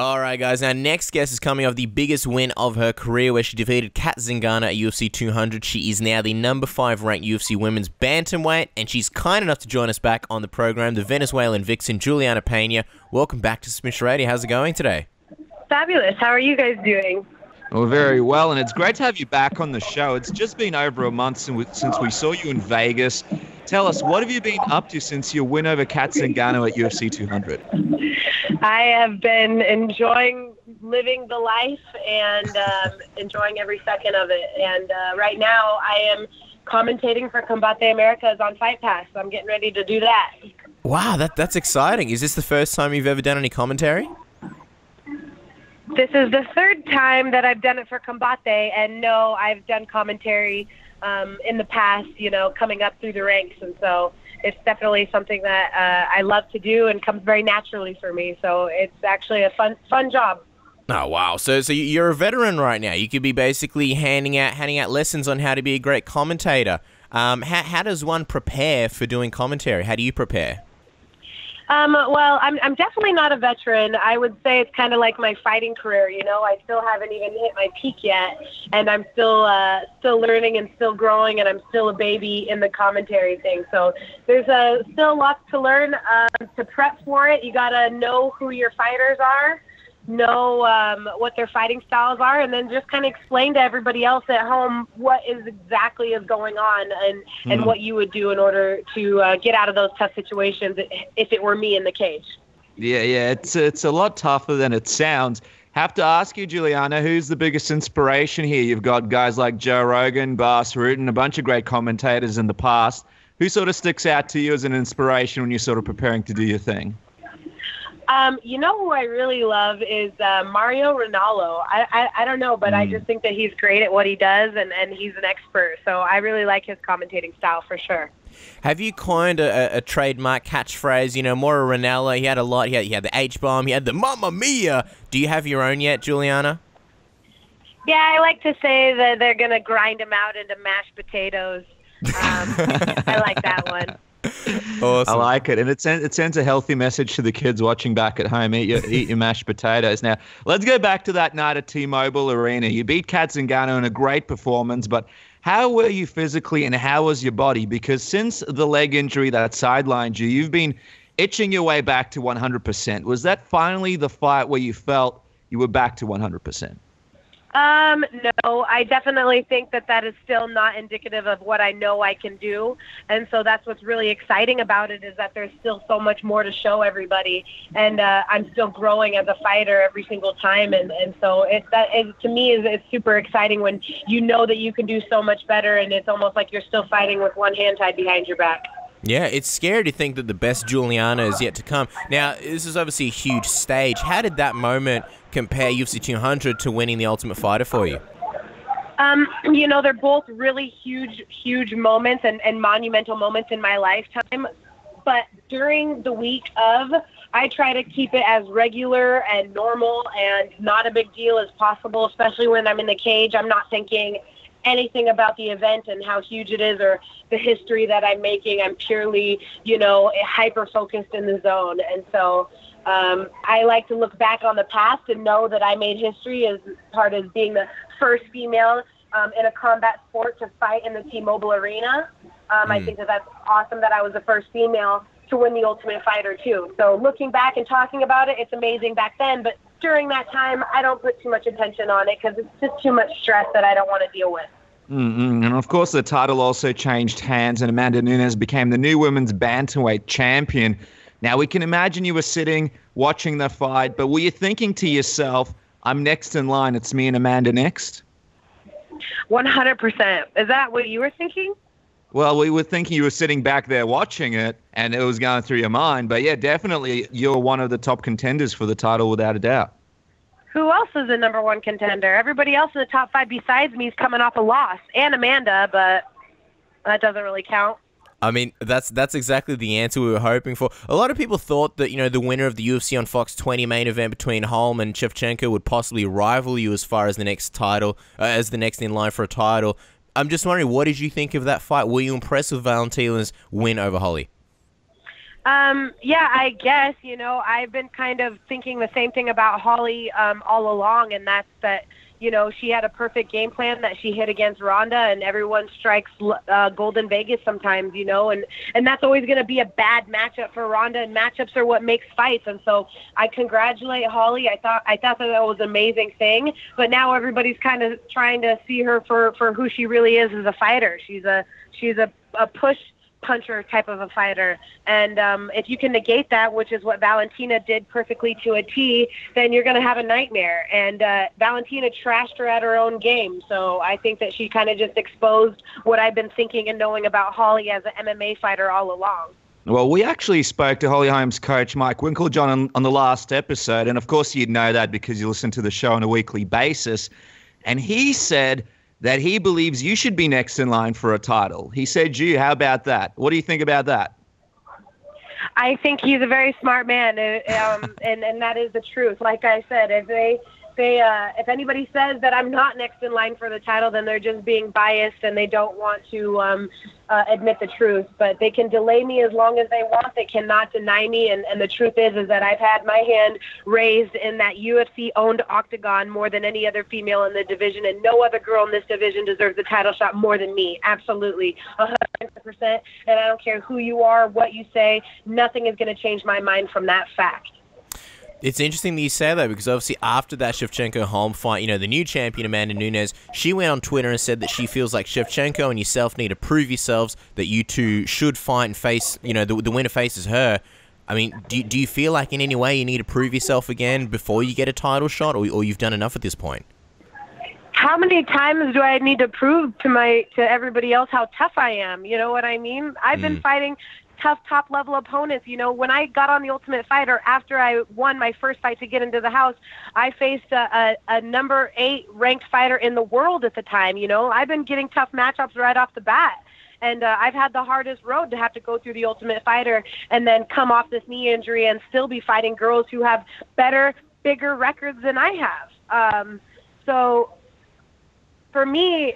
All right, guys. Our next guest is coming off the biggest win of her career, where she defeated Cat Zingano at UFC 200. She is now the number 5 ranked UFC women's bantamweight, and she's kind enough to join us back on the program, the Venezuelan vixen, Julianna Pena. Welcome back to Submission Radio. How's it going today? Fabulous. How are you guys doing? Well, very well, and it's great to have you back on the show. It's just been over a month since we saw you in Vegas. Tell us, what have you been up to since your win over Cat Zingano at UFC 200? I have been enjoying living the life and enjoying every second of it. And right now I am commentating for Combate Americas on Fight Pass. So I'm getting ready to do that. Wow, that's exciting. Is this the first time you've ever done any commentary? This is the third time that I've done it for Combate, and no, I've done commentary in the past, coming up through the ranks. And so it's definitely something that I love to do and comes very naturally for me. So it's actually a fun job. Oh, wow. So you're a veteran right now. You could be basically handing out lessons on how to be a great commentator. How does one prepare for doing commentary? How do you prepare? Well, I'm definitely not a veteran. I would say it's kind of like my fighting career. I still haven't even hit my peak yet, and I'm still learning and still growing, and I'm still a baby in the commentary thing. So there's still lots to learn. To prep for it, you gotta know who your fighters are, know what their fighting styles are, and then just kind of explain to everybody else at home what exactly is going on and what you would do in order to get out of those tough situations if it were me in the cage. Yeah, it's a lot tougher than it sounds. Have to ask you, Julianna, who's the biggest inspiration here? You've got guys like Joe Rogan, Bas Rutten, a bunch of great commentators in the past. Who sort of sticks out to you as an inspiration when you're sort of preparing to do your thing? Who I really love is Mario Ronaldo. I don't know, but I just think that he's great at what he does, and he's an expert. So I really like his commentating style for sure. Have you coined a trademark catchphrase? More Ronaldo, he had a lot. He had the H-bomb, he had the Mamma Mia. Do you have your own yet, Julianna? Yeah, I like to say that they're going to grind him out into mashed potatoes. I like that one. Awesome. I like it, and it sends a healthy message to the kids watching back at home. Eat your mashed potatoes. Now, let's go back to that night at T-Mobile Arena. You beat Cat Zingano in a great performance, but how were you physically and how was your body? Because since the leg injury that sidelined you, you've been itching your way back to 100%. Was that finally the fight where you felt you were back to 100%? No, I definitely think that is still not indicative of what I know I can do. And so that's what's really exciting about it, is that there's still so much more to show everybody. And I'm still growing as a fighter every single time. And so to me, it's super exciting when you know that you can do so much better, and it's almost like you're still fighting with one hand tied behind your back. Yeah, it's scary to think that the best Julianna is yet to come. Now, this is obviously a huge stage. How did that moment compare UFC 200 to winning the Ultimate Fighter for you? They're both really huge moments and monumental moments in my lifetime. But during the week of, I try to keep it as regular and normal and not a big deal as possible, especially when I'm in the cage. I'm not thinking anything about the event and how huge it is or the history that I'm making. I'm purely, hyper-focused in the zone. And so I like to look back on the past and know that I made history as part of being the first female in a combat sport to fight in the T-Mobile Arena. I think that's awesome that I was the first female to win the Ultimate Fighter too. So looking back and talking about it, it's amazing back then, but during that time, I don't put too much attention on it because it's just too much stress that I don't want to deal with. And of course, the title also changed hands, and Amanda Nunes became the new women's bantamweight champion. Now, we can imagine you were sitting watching the fight, but were you thinking to yourself, I'm next in line, it's me and Amanda next? 100%. Is that what you were thinking? Well, we were thinking you were sitting back there watching it, and it was going through your mind. But yeah, definitely, you're one of the top contenders for the title, without a doubt. Who else is the number one contender? Everybody else in the top 5 besides me is coming off a loss, and Amanda, but that doesn't really count. I mean, that's exactly the answer we were hoping for. A lot of people thought that, the winner of the UFC on Fox 20 main event between Holm and Shevchenko would possibly rival you as far as the next title, as the next in line for a title. I'm just wondering, what did you think of that fight? Were you impressed with Valentina's win over Holly? Yeah, I guess, I've been kind of thinking the same thing about Holly all along, and that's that, she had a perfect game plan that she hit against Ronda, and everyone strikes gold in Vegas sometimes, and that's always going to be a bad matchup for Ronda, and matchups are what makes fights. And so I congratulate Holly. I thought that was an amazing thing, but now everybody's kind of trying to see her for who she really is as a fighter. She's a push puncher type of a fighter, and if you can negate that, which is what Valentina did perfectly to a T, then you're going to have a nightmare. And Valentina trashed her at her own game, so I think that she kind of just exposed what I've been thinking and knowing about Holly as an MMA fighter all along. Well, we actually spoke to Holly Holm's coach, Mike Winklejohn, on the last episode, and of course you'd know that because you listen to the show on a weekly basis, and he said that he believes you should be next in line for a title. He said you. How about that? What do you think about that? I think he's a very smart man, and that is the truth. Like I said, if anybody says that I'm not next in line for the title, then they're just being biased and they don't want to admit the truth. But they can delay me as long as they want. They cannot deny me. And the truth is that I've had my hand raised in that UFC-owned octagon more than any other female in the division, and no other girl in this division deserves the title shot more than me. Absolutely, 100%. And I don't care who you are, what you say, nothing is going to change my mind from that fact. It's interesting that you say that, because obviously after that Shevchenko-Holm fight, the new champion, Amanda Nunes, she went on Twitter and said that she feels like Shevchenko and yourself need to prove yourselves, that you two should fight and face, the winner faces her. I mean, do you feel like in any way you need to prove yourself again before you get a title shot, or you've done enough at this point? How many times do I need to prove to everybody else how tough I am? You know what I mean? I've been fighting tough top-level opponents. When I got on The Ultimate Fighter, after I won my first fight to get into the house, I faced a number 8 ranked fighter in the world at the time. I've been getting tough matchups right off the bat. And I've had the hardest road to have to go through The Ultimate Fighter and then come off this knee injury and still be fighting girls who have better, bigger records than I have. So for me,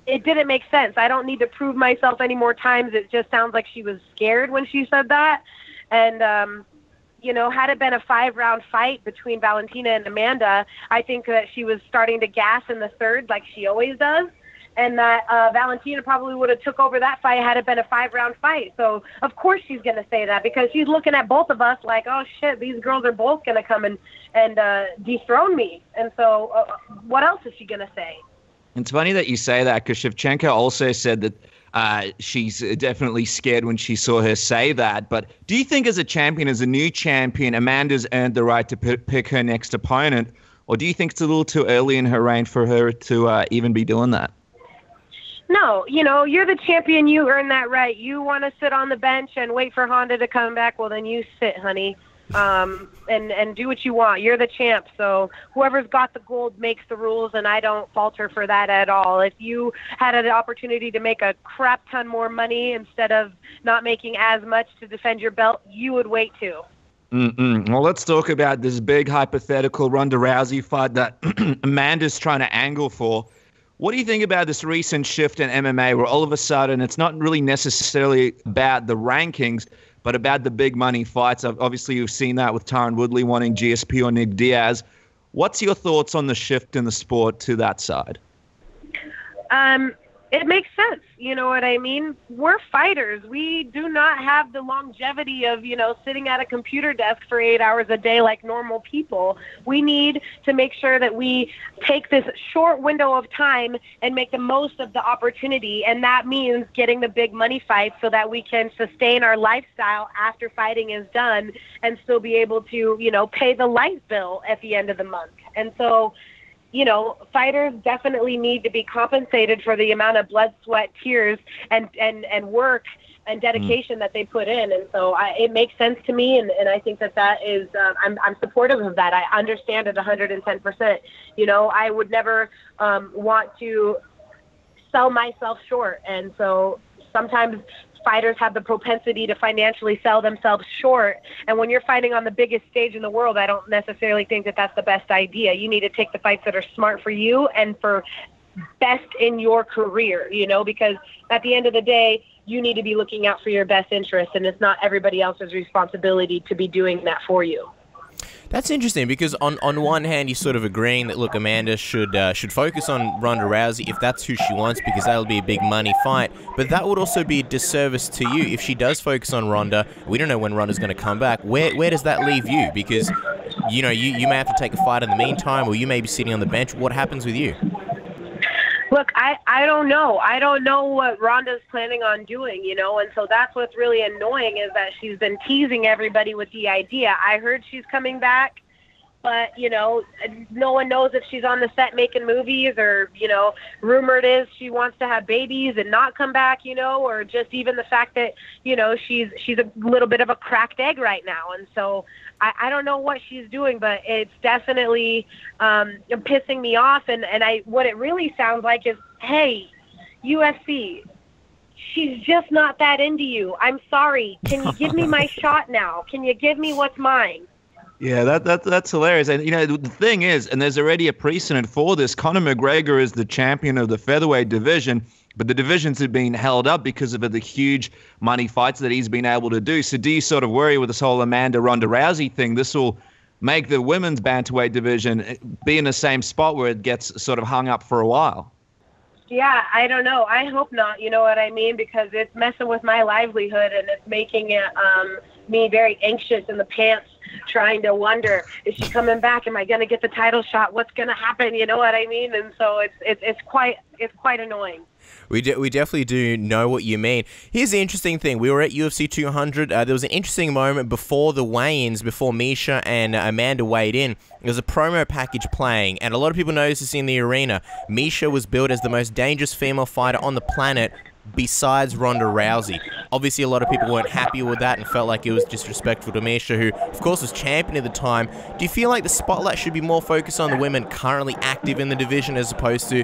it didn't make sense. I don't need to prove myself any more times. It just sounds like she was scared when she said that. And, had it been a 5-round fight between Valentina and Amanda, I think that she was starting to gas in the third like she always does. And that Valentina probably would have took over that fight had it been a 5-round fight. So, of course, she's going to say that because she's looking at both of us like, oh, shit, these girls are both going to come and dethrone me. And so what else is she going to say? It's funny that you say that, because Shevchenko also said that she's definitely scared when she saw her say that. But do you think as a new champion, Amanda's earned the right to pick her next opponent? Or do you think it's a little too early in her reign for her to even be doing that? No, you're the champion. You earn that right. You want to sit on the bench and wait for Honda to come back? Well, then you sit, honey, and do what you want. You're the champ. So whoever's got the gold makes the rules, and I don't falter for that at all. If you had an opportunity to make a crap ton more money instead of not making as much to defend your belt, you would wait too. Well, let's talk about this big hypothetical Ronda Rousey fight that Amanda's trying to angle for. What do you think about this recent shift in MMA where all of a sudden it's not really necessarily about the rankings, but about the big money fights? Obviously, you've seen that with Tyron Woodley wanting GSP or Nick Diaz. What's your thoughts on the shift in the sport to that side? It makes sense. You know what I mean? We're fighters. We do not have the longevity of, sitting at a computer desk for 8 hours a day like normal people. We need to make sure that we take this short window of time and make the most of the opportunity. And that means getting the big money fights so that we can sustain our lifestyle after fighting is done and still be able to, pay the light bill at the end of the month. And so, fighters definitely need to be compensated for the amount of blood, sweat, tears, and work and dedication that they put in. And so it makes sense to me, and I think that is I'm supportive of that. I understand it 110%. I would never want to sell myself short. And so sometimes fighters have the propensity to financially sell themselves short. And when you're fighting on the biggest stage in the world, I don't necessarily think that that's the best idea. You need to take the fights that are smart for you and for best in your career, because at the end of the day, you need to be looking out for your best interest, and it's not everybody else's responsibility to be doing that for you. That's interesting because on one hand you're sort of agreeing that, look, Amanda should focus on Ronda Rousey if that's who she wants, because that'll be a big money fight, but that would also be a disservice to you if she does focus on Ronda. We don't know when Ronda's going to come back. Where does that leave you? Because you may have to take a fight in the meantime, or you may be sitting on the bench. What happens with you? Look, I don't know. I don't know what Ronda's planning on doing, and so that's what's really annoying is that she's been teasing everybody with the idea. I heard she's coming back, but, no one knows if she's on the set making movies or, rumored is she wants to have babies and not come back, or just even the fact that, she's a little bit of a cracked egg right now. And so I don't know what she's doing, but it's definitely pissing me off. And what it really sounds like is, hey, UFC, she's just not that into you. I'm sorry. Can you give me my shot now? Can you give me what's mine? Yeah, that's hilarious. And, the thing is, and there's already a precedent for this, Conor McGregor is the champion of the featherweight division, but the divisions have been held up because of the huge money fights that he's been able to do. So do you sort of worry with this whole Ronda Rousey thing, this will make the women's bantamweight division be in the same spot where it gets sort of hung up for a while? Yeah, I don't know. I hope not, you know what I mean? Because it's messing with my livelihood and it's making it me very anxious in the pants, trying to wonder, is she coming back? Am I going to get the title shot? What's going to happen? You know what I mean? And so it's quite annoying. We definitely do know what you mean. Here's the interesting thing. We were at UFC 200. There was an interesting moment before the weigh-ins, before Misha and Amanda weighed in. There was a promo package playing, and a lot of people noticed this in the arena. Misha was billed as the most dangerous female fighter on the planet besides Ronda Rousey. Obviously, a lot of people weren't happy with that and felt like it was disrespectful to Misha, who, of course, was champion at the time. Do you feel like the spotlight should be more focused on the women currently active in the division as opposed to,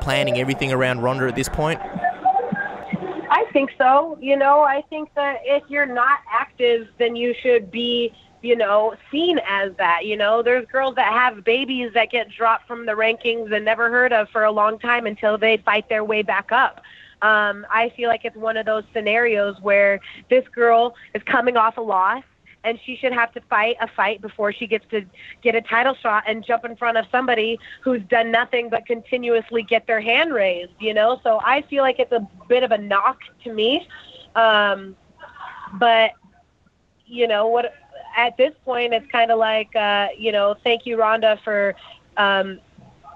planning everything around Ronda at this point? I think so. I think that if you're not active, then you should be seen as that. There's girls that have babies that get dropped from the rankings and never heard of for a long time until they fight their way back up. I feel like it's one of those scenarios where this girl is coming off a loss and she should have to fight a fight before she gets to get a title shot and jump in front of somebody who's done nothing but continuously get their hand raised, So I feel like it's a bit of a knock to me. But, what at this point, it's kind of like, thank you, Ronda, for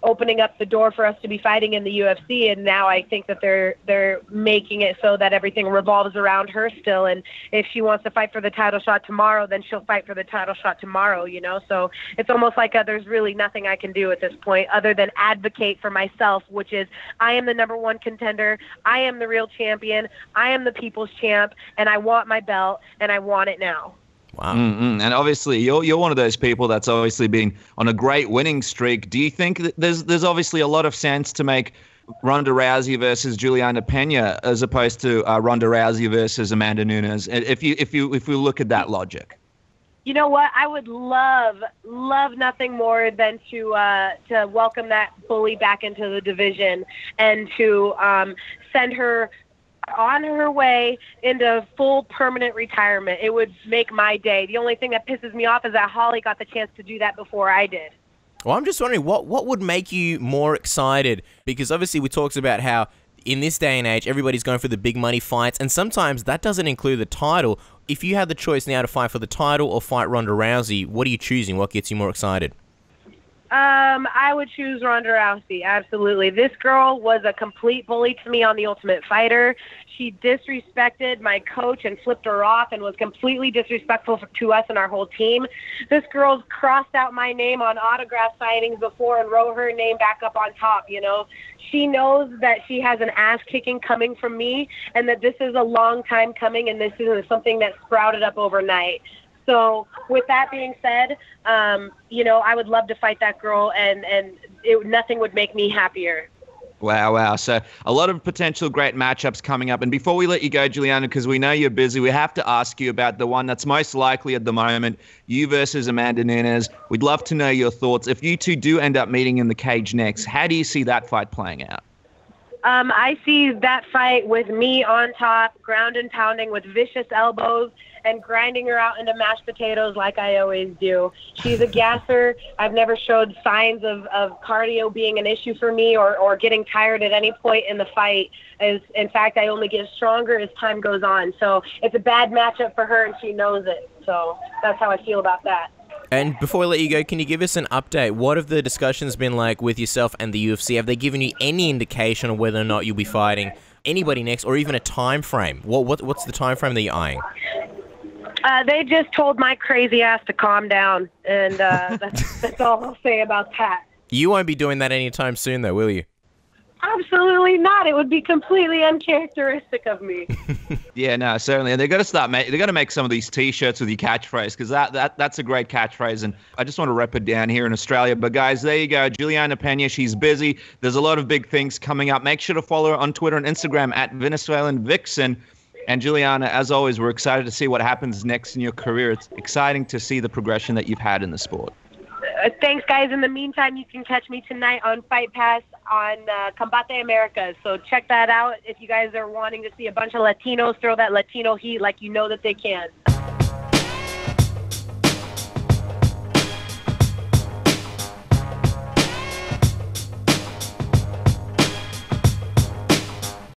opening up the door for us to be fighting in the UFC, and now I think that they're making it so that everything revolves around her still, and if she wants to fight for the title shot tomorrow, then she'll fight for the title shot tomorrow, so it's almost like there's really nothing I can do at this point other than advocate for myself, which is I am the number one contender, I am the real champion, I am the people's champ, and I want my belt, and I want it now. Wow. And obviously, you're one of those people that's obviously been on a great winning streak. Do you think that there's obviously a lot of sense to make Ronda Rousey versus Julianna Pena as opposed to Ronda Rousey versus Amanda Nunes? If you look at that logic. You know what? I would love nothing more than to welcome that bully back into the division and to send her on her way into full permanent retirement. It would make my day. The only thing that pisses me off is that Holly got the chance to do that before I did. Well, I'm just wondering, what would make you more excited? Because obviously we talked about how in this day and age, everybody's going for the big money fights, and sometimes that doesn't include the title. If you had the choice now to fight for the title or fight Ronda Rousey, what are you choosing? What gets you more excited? I would choose Ronda Rousey, absolutely. This girl was a complete bully to me on The Ultimate Fighter. She disrespected my coach and flipped her off and was completely disrespectful to us and our whole team. This girl's crossed out my name on autograph signings before and wrote her name back up on top, She knows that she has an ass-kicking coming from me and that this is a long time coming and this isn't something that sprouted up overnight. So with that being said, I would love to fight that girl, and nothing would make me happier. Wow. So a lot of potential great matchups coming up. And before we let you go, Julianna, because we know you're busy, we have to ask you about the one that's most likely at the moment, you versus Amanda Nunes. We'd love to know your thoughts. If you two do end up meeting in the cage next, how do you see that fight playing out? I see that fight with me on top, ground and pounding with vicious elbows and grinding her out into mashed potatoes like I always do. She's a gasser. I've never showed signs of cardio being an issue for me or getting tired at any point in the fight. In fact, I only get stronger as time goes on. So it's a bad matchup for her, and she knows it. So that's how I feel about that. And before we let you go, can you give us an update? What have the discussions been like with yourself and the UFC? Have they given you any indication of whether or not you'll be fighting anybody next, or even a time frame? What's the time frame that you're eyeing? They just told my crazy ass to calm down, and that's all I'll say about that. You won't be doing that anytime soon, though, will you? Absolutely not. It would be completely uncharacteristic of me. Yeah, no, certainly. And they've got to make some of these T-shirts with your catchphrase, because that's a great catchphrase. And I just want to rep it down here in Australia. But guys, there you go. Julianna Pena, she's busy. There's a lot of big things coming up. Make sure to follow her on Twitter and Instagram at Venezuelan Vixen. And Julianna, as always, we're excited to see what happens next in your career. It's exciting to see the progression that you've had in the sport. Thanks, guys. In the meantime, you can catch me tonight on Fight Pass on Combate Americas. So check that out if you guys are wanting to see a bunch of Latinos throw that Latino heat like you know that they can.